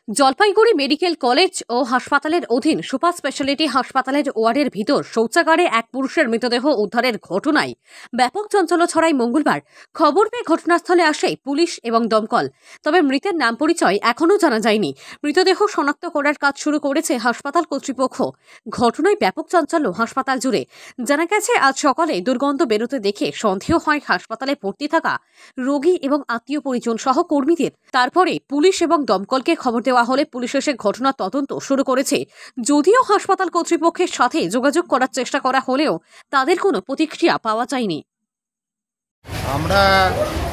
Jalpaiguri medical college ও হাসপাতালের অধীন super speciality হাসপাতালের ওয়ার্ডের ভিতর শৌচাগারে এক পুরুষের মৃতদেহ উদ্ধারের ঘটনায় ব্যাপক চাঞ্চল্য ছড়ায় মঙ্গলবার। খবর পেয়ে ঘটনাস্থলে আসে পুলিশ এবং দমকল। তবে মৃতের নাম পরিচয় এখনও জানা যায়নি। মৃতদেহ শনাক্ত করার কাজ শুরু করেছে হাসপাতাল কর্তৃপক্ষ। ঘটনায় ব্যাপক চাঞ্চল্য হাসপাতাল জুড়ে। জানা গেছে, আজ সকালে দুর্গন্ধ বেরোতে দেখে সন্দেহ হয় হাসপাতালে ভর্তি থাকা রোগী এবং আত্মীয় পরিজন সহ কর্মীদের। তারপরে পুলিশ এবং দমকলকে খবর দেওয়া হলে পুলিশ এসে ঘটনার তদন্ত শুরু করেছে। যদিও হাসপাতাল কর্তৃপক্ষের সাথে যোগাযোগ করার চেষ্টা করা হলেও তাদের কোনো প্রতিক্রিয়া পাওয়া যায়নি। আমরা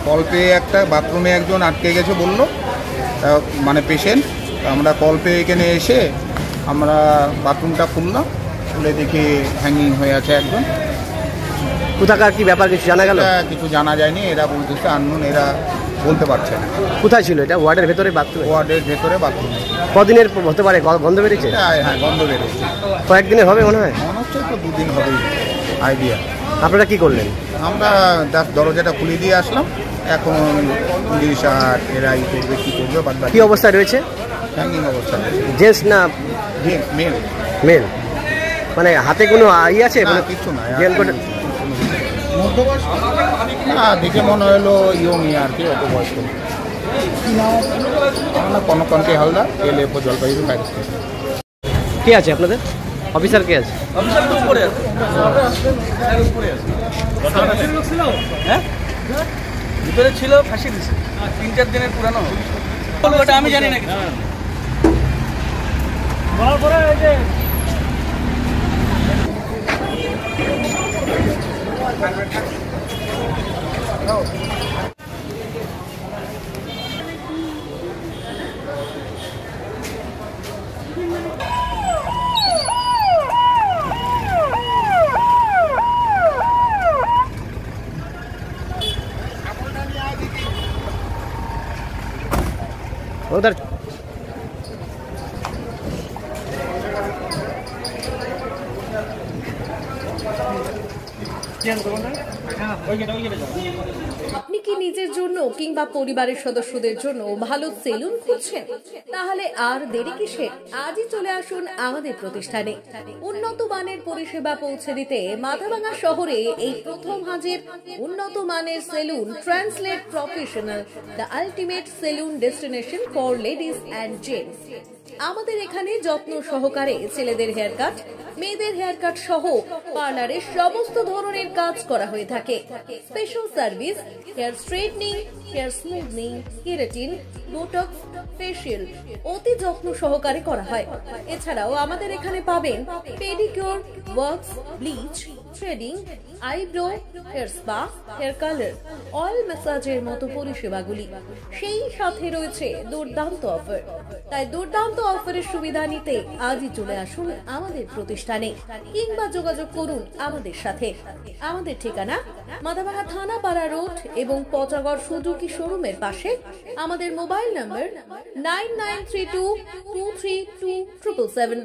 কল পেয়ে একটা বাথরুমে একজন আটকে গেছে বললো, মানে পেশেন্ট। আমরা কল পেয়ে এখানে এসে আমরা বাথরুমটা খুললাম, খুলে দেখি হ্যাঙ্গিং হয়ে আছে একজন। কোথাকার কি ব্যাপার কিছু জানা গেল? কিছু জানা যায়নি, এরা বলতেছে আননোন, এরা বলতে পারছে না। কোথায় ছিল এটা? ওয়ার্ডের ভেতরে বাথরুম? ওয়ার্ডের ভেতরে বাথরুম। কদিনের হতে পারে গন্ধ বেরিয়েছে? হ্যাঁ, গন্ধ বেরিয়েছে। কয়েকদিনের হবে মনে হয়? মনে হচ্ছে তো 2 দিন হবে আইডিয়া। আপনারা কি করলেন? আমরা দরজাটা খুলে দিয়ে আসলাম। এখন পুলিশ আর এরাই করবে, কি করবে। কি অবস্থায় রয়েছে? হ্যাঙ্গিং অবস্থা। জেন্টস না মেল? মেল। মানে হাতে কোনো আছে? কিছু না। জেল কোড না, দেখে মনে হলো ইয়ংই আর কি, অত বয়স্ক। আমরা কনকনকে Haldar, LFO Jalpaiguri fire station. কে আছে আপনাদের? অফিসার কে আছে? ভিতরে ছিল, ফাঁসি দিছে। 3-4 দিনের পুরানো। ওটা আমি জানি না। ওদের আপনি কি নিজের জন্য কিংবা পরিবারের সদস্যদের জন্য ভালো সেলুন খুঁজছেন? তাহলে আর দেরি কিসের? আজই চলে আসুন আমাদের প্রতিষ্ঠানে। উন্নত মানের পরিষেবা পৌঁছে দিতে মাথাভাঙা শহরে এই প্রথম হাজির উন্নত মানের salon translate professional, the ultimate salon destination for ladies and gents. আমাদের এখানে যত্ন সহকারে ছেলেদের হেয়ার কাট, মেয়েদের হেয়ার কাট সহ পার্লারের সমস্ত ধরনের কাজ করা হয়ে থাকে। Special service, hair straightening, hair smoothing, keratin, Botox, facial অতি যত্ন সহকারে করা হয়। এছাড়াও আমাদের এখানে পাবেন pedicure, wax, bleach, threading, eyebrow, hair spa, hair colour, oil ম্যাসাজের মতো পরিষেবাগুলি। সেই সাথে রয়েছে দুর্দান্ত অফার। তাই দুর্দান্ত অফারের সুবিধা নিতে আজই চলে আসুন আমাদের প্রতিষ্ঠানে কিংবা যোগাযোগ করুন আমাদের সাথে। আমাদের ঠিকানা মাথাভাঙা থানাপাড়া রোড এবং পচাগড় সুজুকি শোরুমের পাশে। আমাদের মোবাইল নম্বর 9932232777।